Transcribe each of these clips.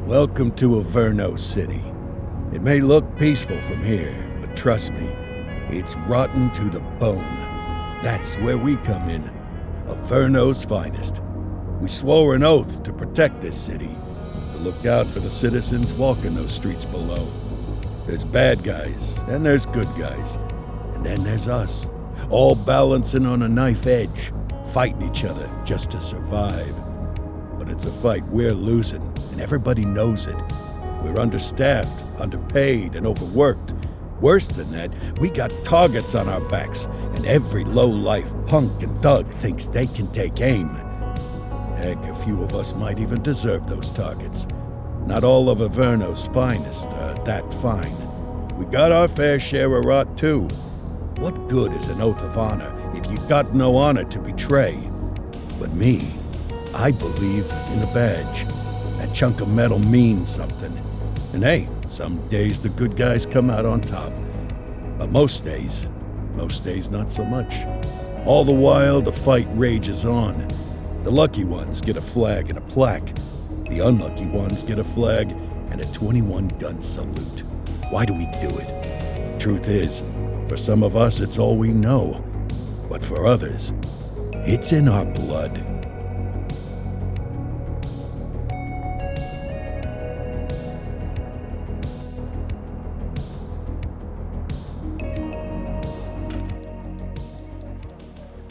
Welcome to Averno City. It may look peaceful from here, but trust me, it's rotten to the bone. That's where we come in, Averno's finest. We swore an oath to protect this city, to look out for the citizens walking those streets below. There's bad guys, and there's good guys, and then there's us, all balancing on a knife edge, fighting each other just to survive. But it's a fight we're losing, and everybody knows it. We're understaffed, underpaid, and overworked. Worse than that, we got targets on our backs, and every low-life punk and thug thinks they can take aim. Heck, a few of us might even deserve those targets. Not all of Averno's finest are that fine. We got our fair share of rot, too. What good is an oath of honor if you got no honor to betray? But me, I believe in the badge. That chunk of metal means something. And hey, some days the good guys come out on top. But most days not so much. All the while, the fight rages on. The lucky ones get a flag and a plaque. The unlucky ones get a flag and a 21-gun salute. Why do we do it? Truth is, for some of us, it's all we know. But for others, it's in our blood.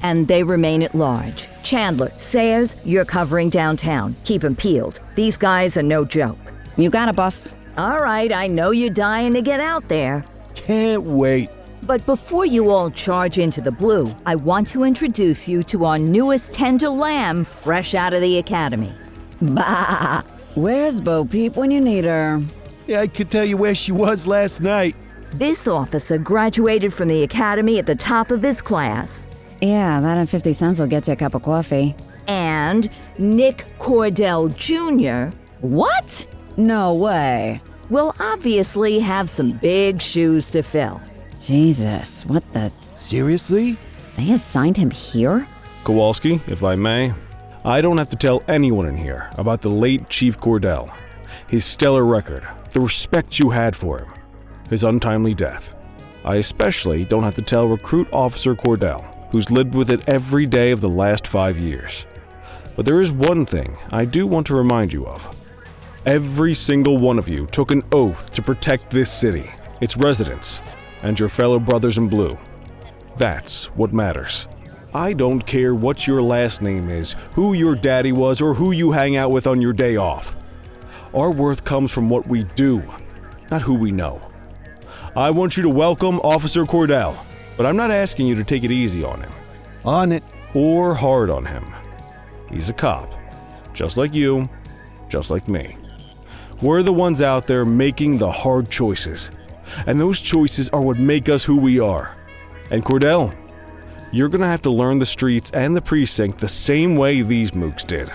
And they remain at large. Chandler, Sayers, you're covering downtown. Keep 'em peeled. These guys are no joke. You got it, boss. All right, I know you're dying to get out there. Can't wait. But before you all charge into the blue, I want to introduce you to our newest tender lamb fresh out of the academy. Bah! Where's Bo Peep when you need her? Yeah, I could tell you where she was last night. This officer graduated from the academy at the top of his class. Yeah, that and 50 cents will get you a cup of coffee. And Nick Cordell Jr. What? No way. will obviously have some big shoes to fill. Jesus, what the... Seriously? They assigned him here? Kowalski, if I may, I don't have to tell anyone in here about the late Chief Cordell, his stellar record, the respect you had for him, his untimely death. I especially don't have to tell Recruit Officer Cordell, who's lived with it every day of the last 5 years. But there is one thing I do want to remind you of. Every single one of you took an oath to protect this city, its residents, and your fellow brothers in blue. That's what matters. I don't care what your last name is, who your daddy was, or who you hang out with on your day off. Our worth comes from what we do, not who we know. I want you to welcome Officer Cordell, but I'm not asking you to take it easy on him. On it. Or hard on him. He's a cop, just like you, just like me. We're the ones out there making the hard choices, and those choices are what make us who we are. And Cordell, you're gonna have to learn the streets and the precinct the same way these mooks did.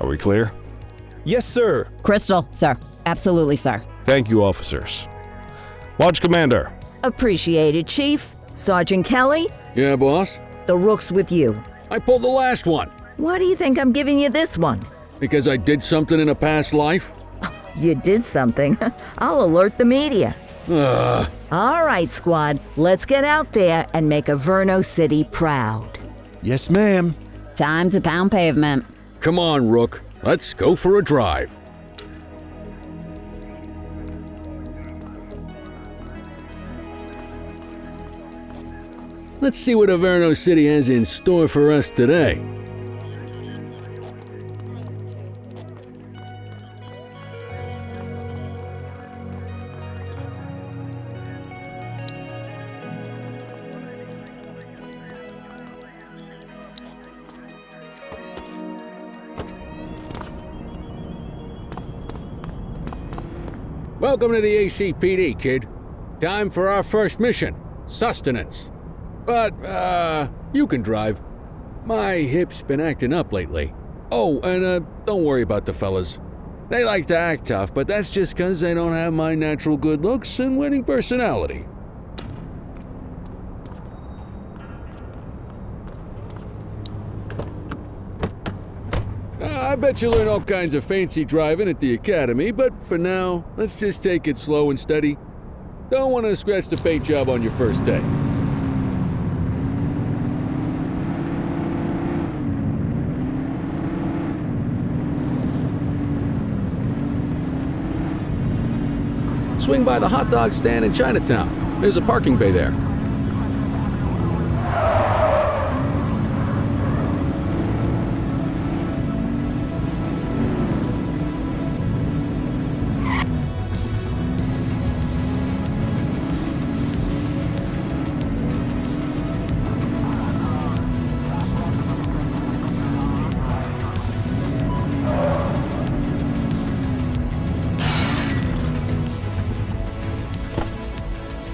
Are we clear? Yes, sir. Crystal, sir. Absolutely, sir. Thank you, officers. Watch Commander. Appreciated, Chief. Sergeant Kelly, Yeah, boss? the rook's with you. I pulled the last one. Why do you think I'm giving you this one? Because I did something in a past life? You did something. I'll alert the media. Ugh. All right, squad, let's get out there and make Averno City proud. Yes, ma'am. Time to pound pavement. Come on, Rook. Let's go for a drive. Let's see what Averno City has in store for us today. Welcome to the ACPD, kid. Time for our first mission, sustenance. But, you can drive. My hip's been acting up lately. Oh, and, don't worry about the fellas. They like to act tough, but that's just 'cause they don't have my natural good looks and winning personality. bet you learn all kinds of fancy driving at the academy, but for now, let's just take it slow and steady. Don't want to scratch the paint job on your first day. Swing by the hot dog stand in Chinatown. There's a parking bay there.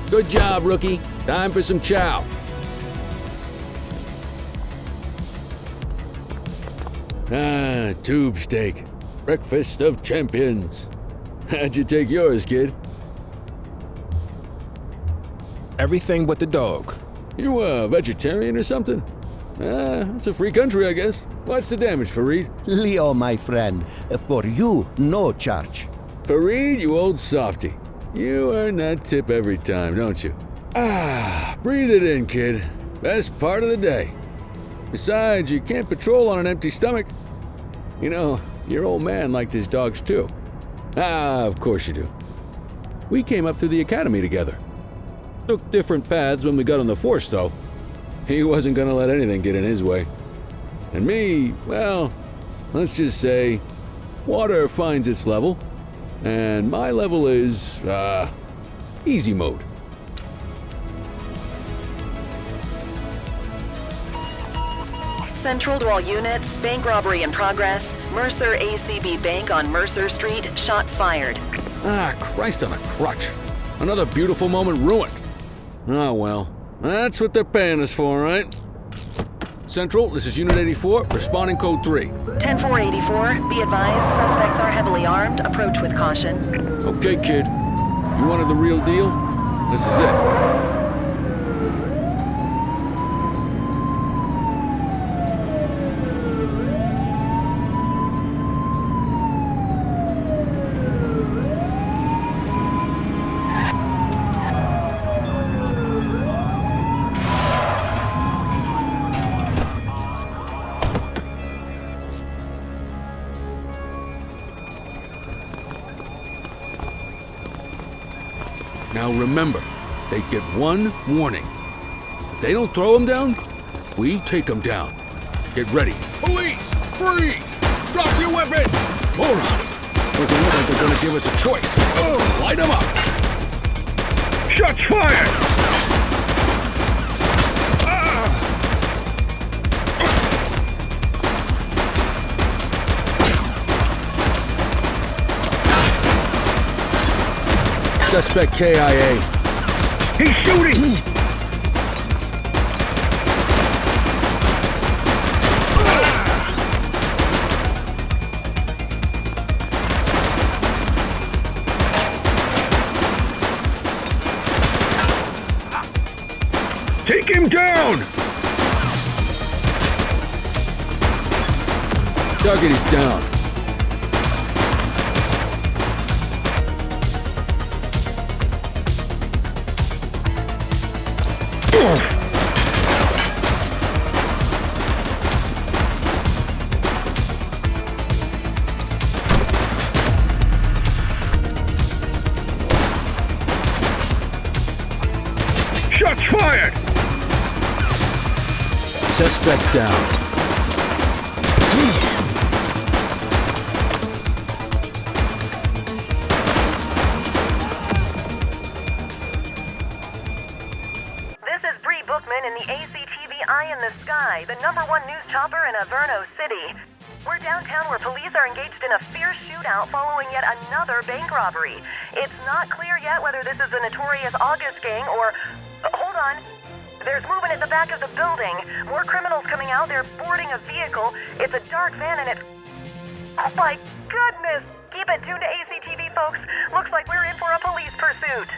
Good job, rookie. Time for some chow. Ah, tube steak. Breakfast of champions. How'd you take yours, kid? Everything but the dog. You a vegetarian or something? It's a free country, I guess. What's the damage, Fareed? Leo, my friend, for you, no charge. Fareed, you old softy. You earn that tip every time, don't you? Breathe it in, kid. Best part of the day. Besides, you can't patrol on an empty stomach. You know, your old man liked his dogs too. Of course you do. We came up through the academy together. Took different paths when we got on the force, though. He wasn't gonna let anything get in his way. And me, well, let's just say, water finds its level. And my level is, easy mode. Central to all units, bank robbery in progress. Mercer ACB Bank on Mercer Street, shots fired. Christ on a crutch. Another beautiful moment ruined. Oh well, that's what they're paying us for, right? Central, this is Unit 84, responding code 3. 10-484, be advised, suspects are heavily armed, approach with caution. Okay, kid. You wanted the real deal? This is it. Now remember, they get one warning. If they don't throw them down, we take them down. Get ready. Police! Freeze! Drop your weapon! Morons! Doesn't look like they're gonna give us a choice. Light them up! Shots fired! Suspect KIA. He's shooting! Take him down! Target is down. Shots fired! Suspect down. In the ACTV Eye in the Sky, the #1 news chopper in Averno City. We're downtown where police are engaged in a fierce shootout following yet another bank robbery. It's not clear yet whether this is the notorious August gang or... hold on. There's movement at the back of the building. More criminals coming out. They're boarding a vehicle. It's a dark van and it... oh my goodness! Keep it tuned to ACTV, folks. Looks like we're in for a police pursuit.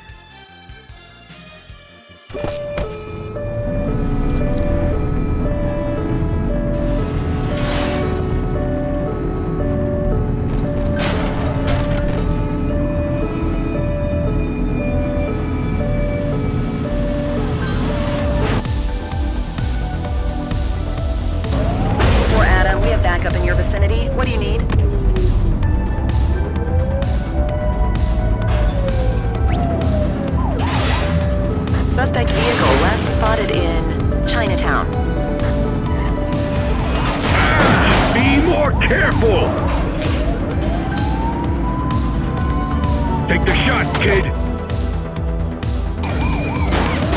kid!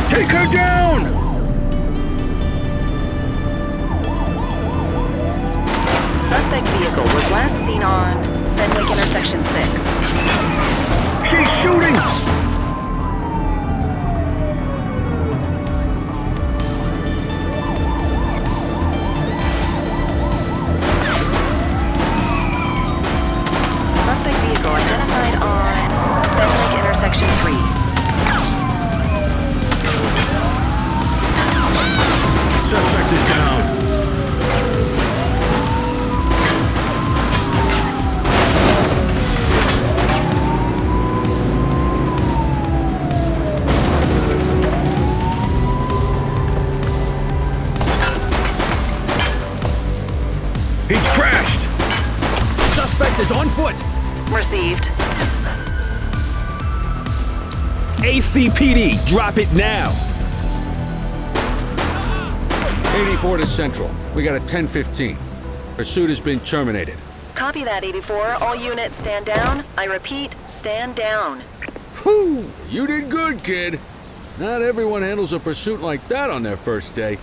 Take her down! Suspect vehicle was last seen on Fenwick Intersection 6. She's shooting! Suspect vehicle identified on Fenwick Intersection 3. Suspect is down. He's crashed! Suspect is on foot. Received. ACPD, drop it now. 84 to Central. We got a 10:15. Pursuit has been terminated. Copy that, 84. All units stand down. I repeat, stand down. Whew! You did good, kid. Not everyone handles a pursuit like that on their first day.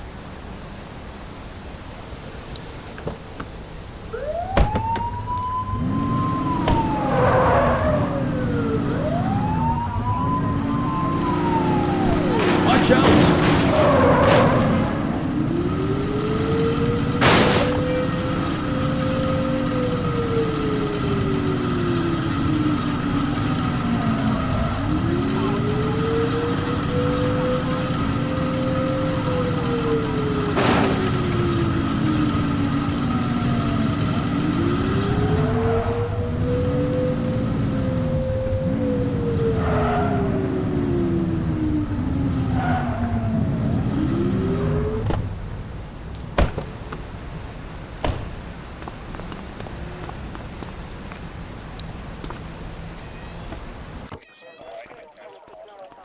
Watch out!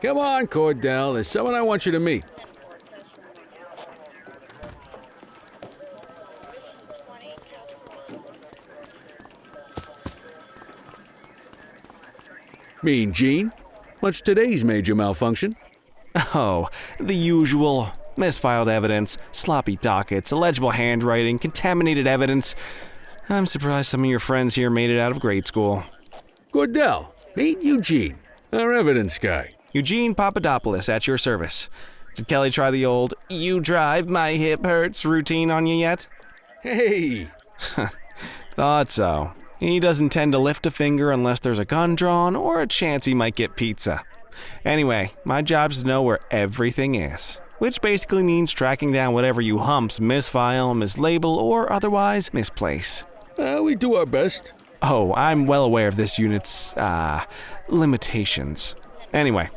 Come on, Cordell. There's someone I want you to meet. Mean Gene? What's today's major malfunction? Oh, the usual. Misfiled evidence, sloppy dockets, illegible handwriting, contaminated evidence. I'm surprised some of your friends here made it out of grade school. Cordell, meet Eugene, our evidence guy. Eugene Papadopoulos at your service. Did Kelly try the old, "you drive, my hip hurts" routine on you yet? Hey! Thought so. He doesn't tend to lift a finger unless there's a gun drawn or a chance he might get pizza. Anyway, my job's to know where everything is, which basically means tracking down whatever you humps misfile, mislabel, or otherwise misplace. We do our best. Oh, I'm well aware of this unit's, limitations. Anyway,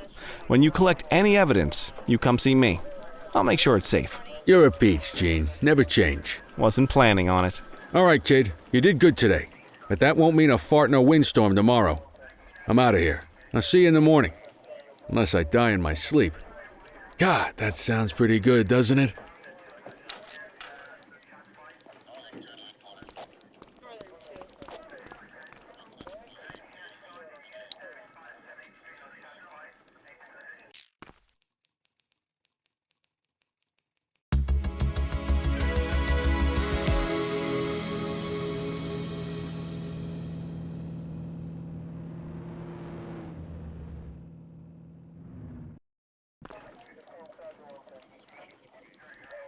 when you collect any evidence, you come see me. I'll make sure it's safe. You're a peach, Gene. Never change. Wasn't planning on it. All right, kid. You did good today. But that won't mean a fart in a windstorm tomorrow. I'm out of here. I'll see you in the morning. Unless I die in my sleep. God, that sounds pretty good, doesn't it?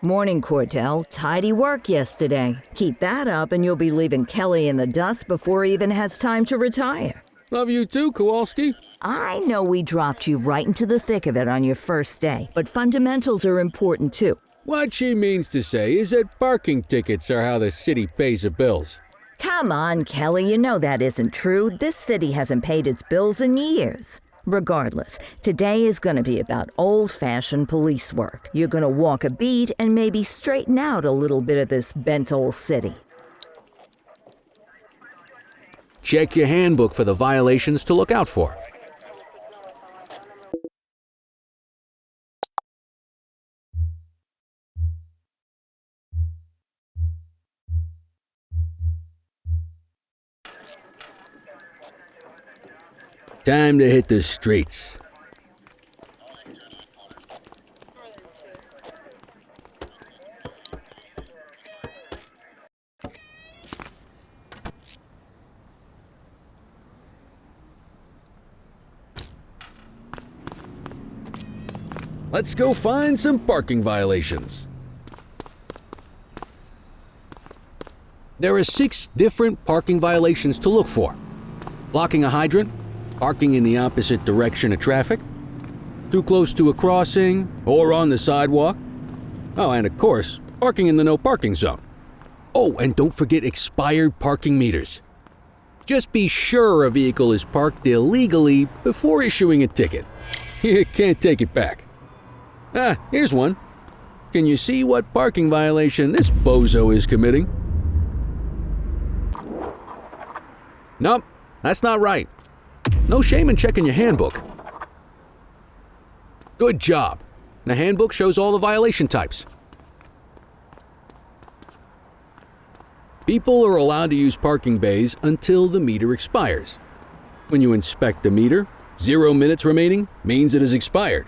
Morning, Cordell. Tidy work yesterday. Keep that up and you'll be leaving Kelly in the dust before he even has time to retire. Love you too, Kowalski. I know we dropped you right into the thick of it on your first day, but fundamentals are important too. What she means to say is that parking tickets are how the city pays the bills. Come on, Kelly, you know that isn't true. This city hasn't paid its bills in years. Regardless, today is going to be about old-fashioned police work. You're going to walk a beat and maybe straighten out a little bit of this bent old city. Check your handbook for the violations to look out for. Time to hit the streets. Let's go find some parking violations. There are 6 different parking violations to look for. Blocking a hydrant, parking in the opposite direction of traffic, too close to a crossing or on the sidewalk. Oh, and of course, parking in the no parking zone. Oh, and don't forget expired parking meters. Just be sure a vehicle is parked illegally before issuing a ticket. You can't take it back. Ah, here's one. Can you see what parking violation this bozo is committing? Nope, that's not right. No shame in checking your handbook. Good job. The handbook shows all the violation types. People are allowed to use parking bays until the meter expires. When you inspect the meter, 0 minutes remaining means it has expired.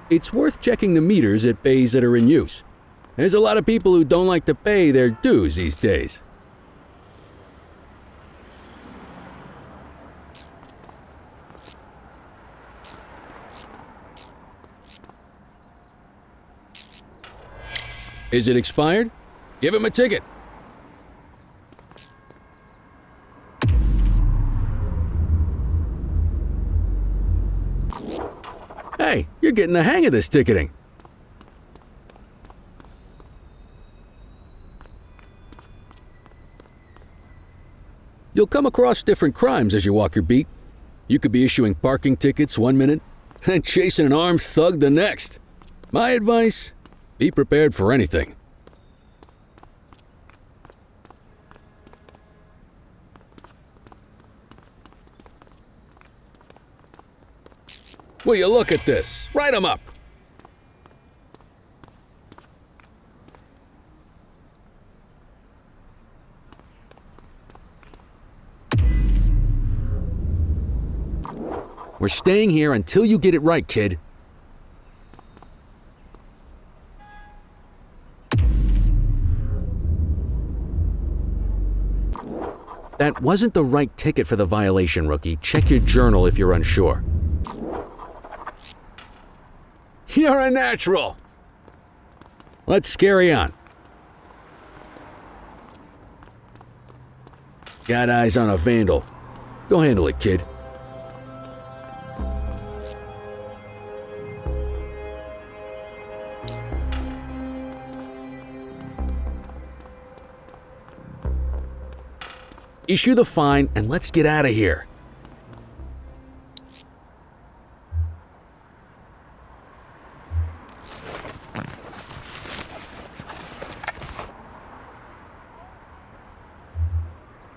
It's worth checking the meters at bays that are in use. There's a lot of people who don't like to pay their dues these days. Is it expired? Give him a ticket. Hey, you're getting the hang of this ticketing. You'll come across different crimes as you walk your beat. You could be issuing parking tickets 1 minute and chasing an armed thug the next. My advice, be prepared for anything. Will you look at this? Write 'em up. We're staying here until you get it right, kid. That wasn't the right ticket for the violation, rookie. Check your journal if you're unsure. You're a natural! Let's carry on. Got eyes on a vandal. Go handle it, kid. Issue the fine and let's get out of here.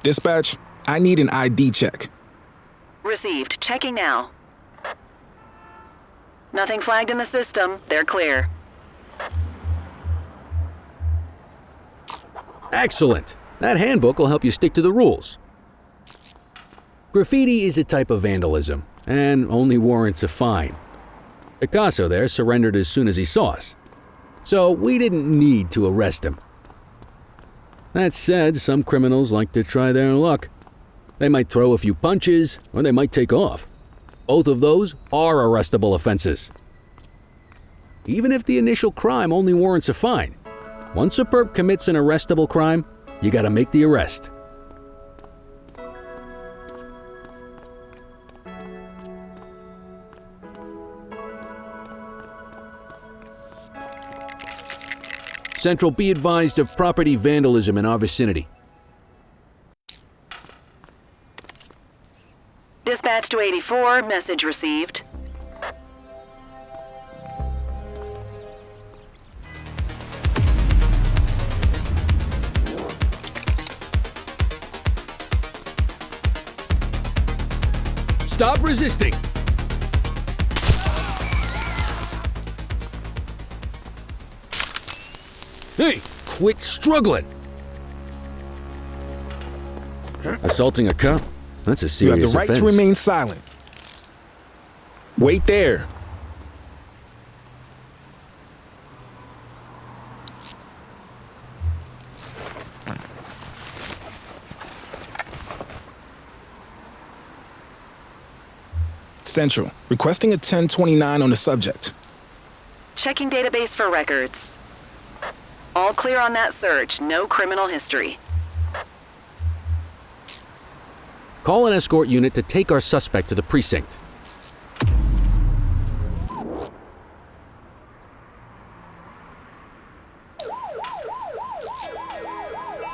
Dispatch, I need an ID check. Received. Checking now. Nothing flagged in the system. They're clear. Excellent. That handbook will help you stick to the rules. Graffiti is a type of vandalism and only warrants a fine. Picasso there surrendered as soon as he saw us, so we didn't need to arrest him. That said, some criminals like to try their luck. They might throw a few punches, or they might take off. Both of those are arrestable offenses. Even if the initial crime only warrants a fine, once a perp commits an arrestable crime, you gotta make the arrest. Central, be advised of property vandalism in our vicinity. Dispatch to 84, message received. Stop resisting! Hey, quit struggling! Assaulting a cop? That's a You have serious the right offense. to remain silent. Wait there. Central, requesting a 1029 on the subject. Checking database for records. All clear on that search. No criminal history. Call an escort unit to take our suspect to the precinct.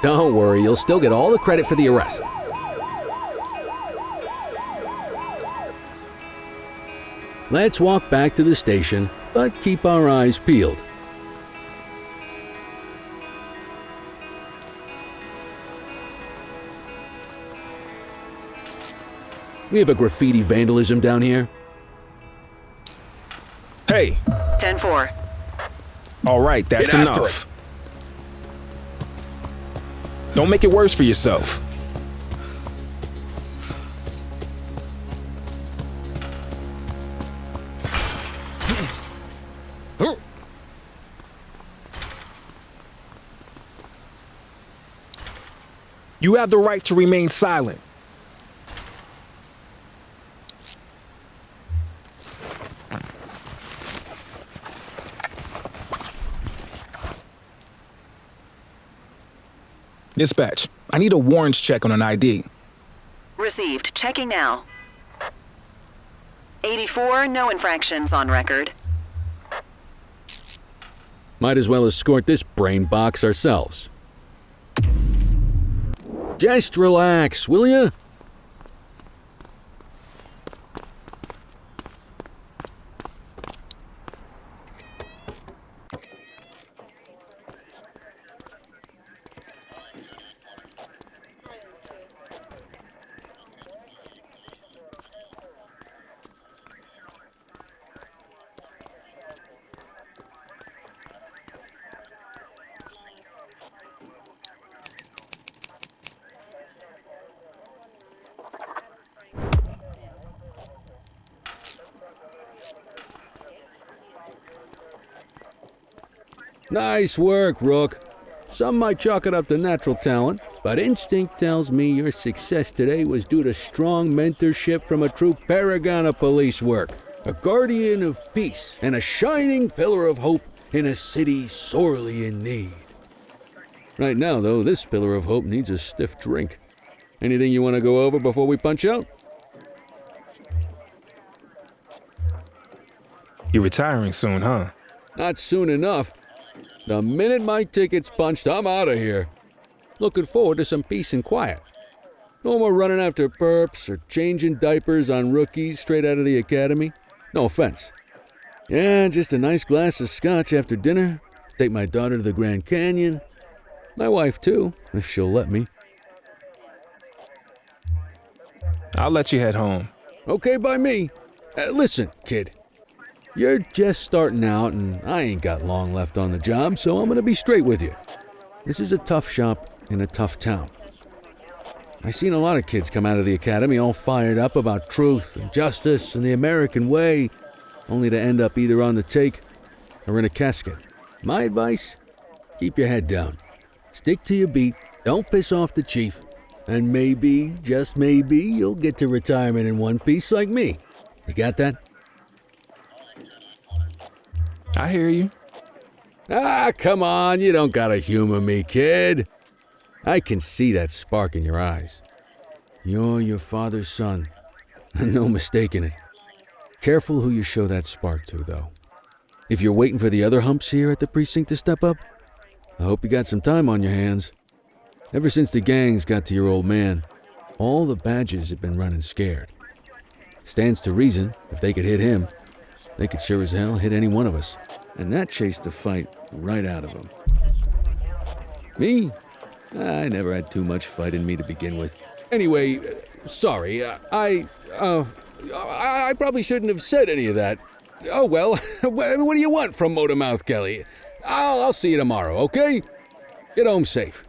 Don't worry, you'll still get all the credit for the arrest. Let's walk back to the station, but keep our eyes peeled. We have a graffiti vandalism down here. Hey. 10-4. All right, that's Get after enough. Don't make it worse for yourself. You have the right to remain silent. Dispatch, I need a warrants check on an ID. Received. Checking now. 84, no infractions on record. Might as well escort this brain box ourselves. Just relax, will ya? Nice work, Rook. Some might chalk it up to natural talent, but instinct tells me your success today was due to strong mentorship from a true paragon of police work, a guardian of peace, and a shining pillar of hope in a city sorely in need. Right now, though, this pillar of hope needs a stiff drink. Anything you want to go over before we punch out? You're retiring soon, huh? Not soon enough. The minute my ticket's punched, I'm out of here. Looking forward to some peace and quiet. No more running after perps or changing diapers on rookies straight out of the academy. No offense. Yeah, just a nice glass of scotch after dinner. Take my daughter to the Grand Canyon. My wife, too, if she'll let me. I'll let you head home. Okay by me. Listen, kid. You're just starting out, and I ain't got long left on the job, so I'm gonna be straight with you. This is a tough shop in a tough town. I seen a lot of kids come out of the academy all fired up about truth and justice and the American way, only to end up either on the take or in a casket. My advice? Keep your head down. Stick to your beat, don't piss off the chief, and maybe, just maybe, you'll get to retirement in one piece like me. You got that? I hear you. Ah, come on, you don't gotta humor me, kid. I can see that spark in your eyes. You're your father's son, no mistaking it. Careful who you show that spark to, though. If you're waiting for the other humps here at the precinct to step up, I hope you got some time on your hands. Ever since the gangs got to your old man, all the badges have been running scared. Stands to reason, if they could hit him, they could sure as hell hit any one of us. And that chased the fight right out of them. Me? I never had too much fight in me to begin with. Anyway, sorry, I probably shouldn't have said any of that. Oh well, what do you want from Motormouth Kelly? I'll see you tomorrow, okay? Get home safe.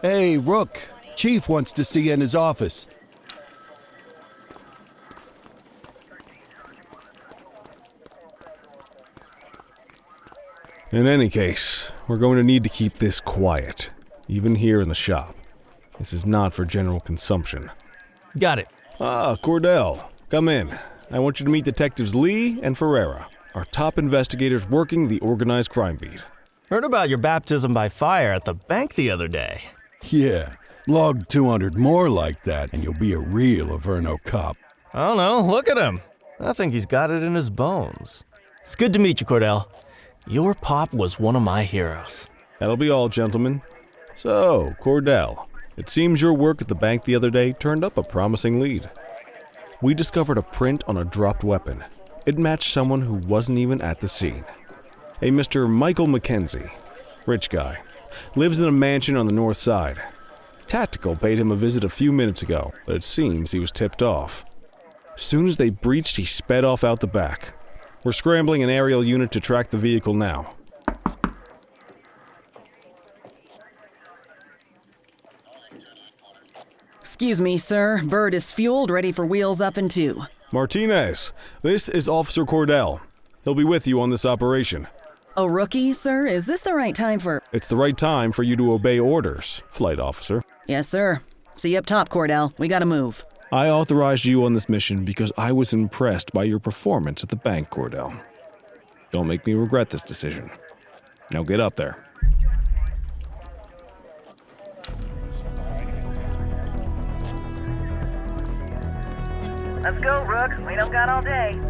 Hey, Rook. Chief wants to see you in his office. In any case, we're going to need to keep this quiet, even here in the shop. This is not for general consumption. Got it. Ah, Cordell, come in. I want you to meet Detectives Lee and Ferreira, our top investigators working the organized crime beat. Heard about your baptism by fire at the bank the other day. Yeah, log 200 more like that and you'll be a real Averno cop. I don't know, look at him. I think he's got it in his bones. It's good to meet you, Cordell. Your pop was one of my heroes. That'll be all, gentlemen. So, Cordell, it seems your work at the bank the other day turned up a promising lead. We discovered a print on a dropped weapon. It matched someone who wasn't even at the scene. A Mr. Michael McKenzie, rich guy, lives in a mansion on the north side. Tactical paid him a visit a few minutes ago, but it seems he was tipped off. Soon as they breached, he sped off out the back. We're scrambling an aerial unit to track the vehicle now. Excuse me, sir. Bird is fueled, ready for wheels up in 2. Martinez, this is Officer Cordell. He'll be with you on this operation. A rookie, sir? Is this the right time for... It's the right time for you to obey orders, Flight Officer. Yes, sir. See you up top, Cordell. We gotta move. I authorized you on this mission because I was impressed by your performance at the bank, Cordell. Don't make me regret this decision. Now get up there. Let's go, Rook. We don't got all day.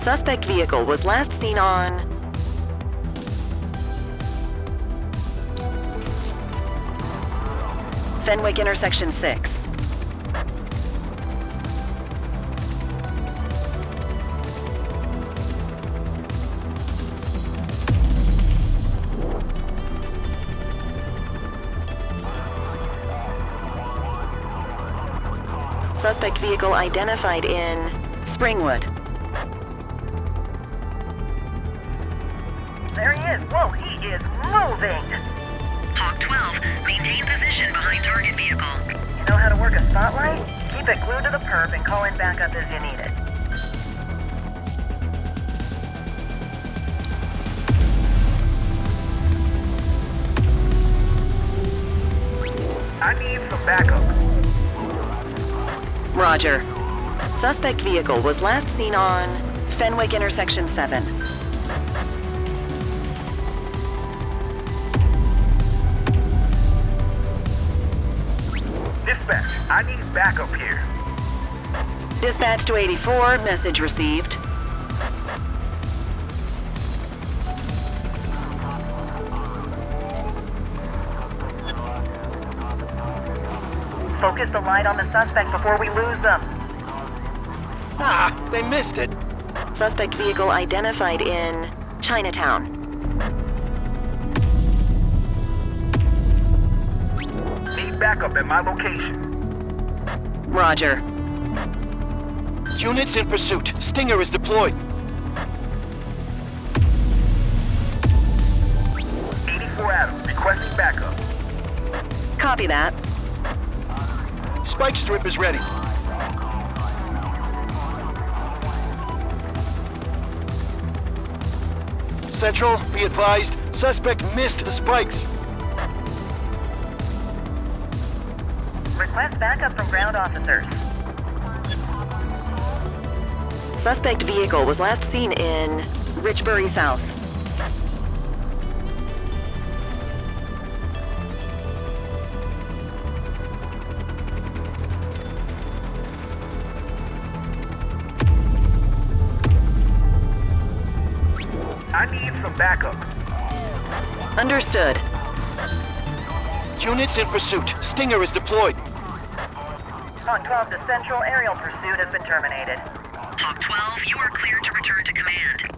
Suspect vehicle was last seen on Fenwick intersection 6. Suspect vehicle identified in Springwood. There he is. Whoa, he is moving. Hawk 12, maintain position behind target vehicle. You know how to work a spotlight? Keep it glued to the perp and call in backup as you need it. I need some backup. Roger. Suspect vehicle was last seen on Fenwick intersection 7. Dispatch, I need backup here. Dispatch to 84, message received. Focus the light on the suspect before we lose them. Ah, they missed it. Suspect vehicle identified in Chinatown. Need backup at my location. Roger. Units in pursuit. Stinger is deployed. 84 Adams, requesting backup. Copy that. Spike strip is ready. Central, be advised, suspect missed the spikes. Request backup from ground officers. Suspect vehicle was last seen in Richbury South. I need some backup. Understood. Units in pursuit. Stinger is deployed. Hawk 12 to Central, aerial pursuit has been terminated. Hawk 12, you are cleared to return to command.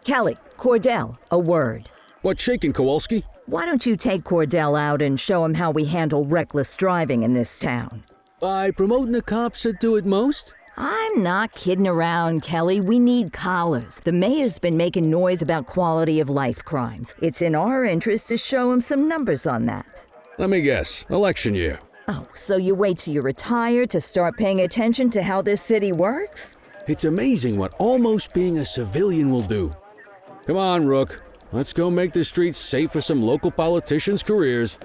Kelly, Cordell, a word. What's shaking, Kowalski? Why don't you take Cordell out and show him how we handle reckless driving in this town? By promoting the cops that do it most? I'm not kidding around, Kelly. We need collars. The mayor's been making noise about quality of life crimes. It's in our interest to show him some numbers on that. Let me guess. Election year. Oh, so you wait till you retire to start paying attention to how this city works? It's amazing what almost being a civilian will do. Come on, Rook. Let's go make the streets safe for some local politicians' careers.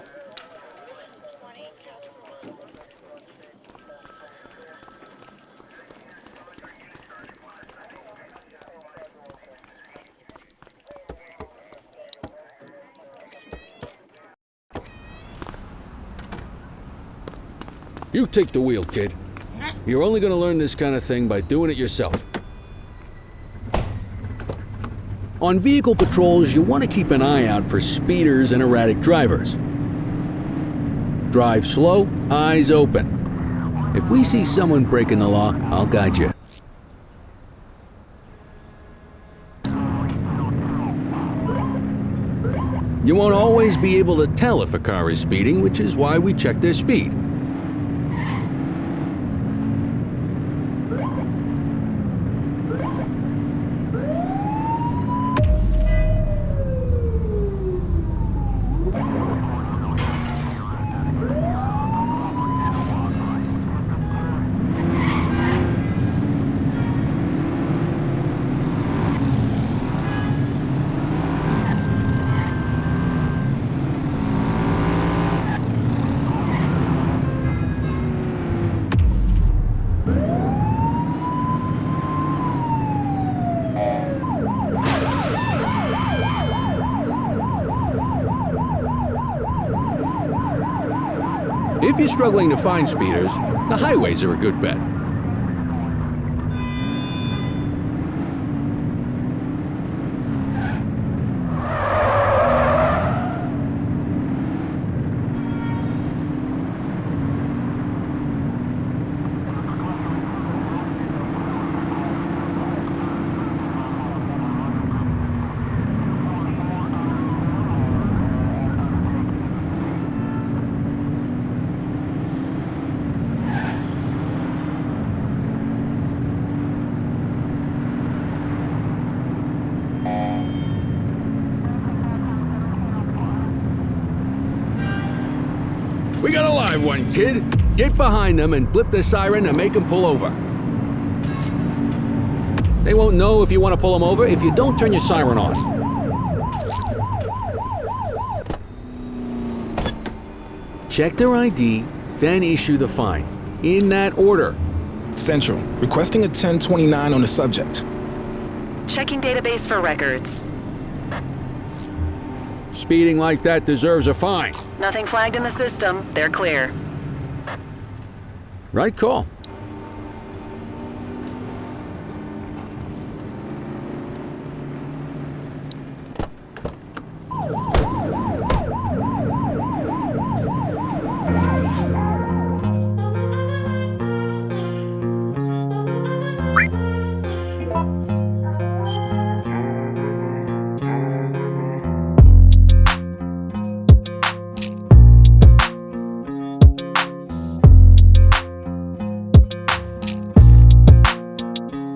You take the wheel, kid. You're only going to learn this kind of thing by doing it yourself. On vehicle patrols, you want to keep an eye out for speeders and erratic drivers. Drive slow, eyes open. If we see someone breaking the law, I'll guide you. You won't always be able to tell if a car is speeding, which is why we check their speed. If you're struggling to find speeders, the highways are a good bet. We got a live one, kid. Get behind them and blip the siren to make them pull over. They won't know if you want to pull them over if you don't turn your siren on. Check their ID, then issue the fine. In that order. Central, requesting a 1029 on the subject. Checking database for records. Speeding like that deserves a fine. Nothing flagged in the system. They're clear. Right call.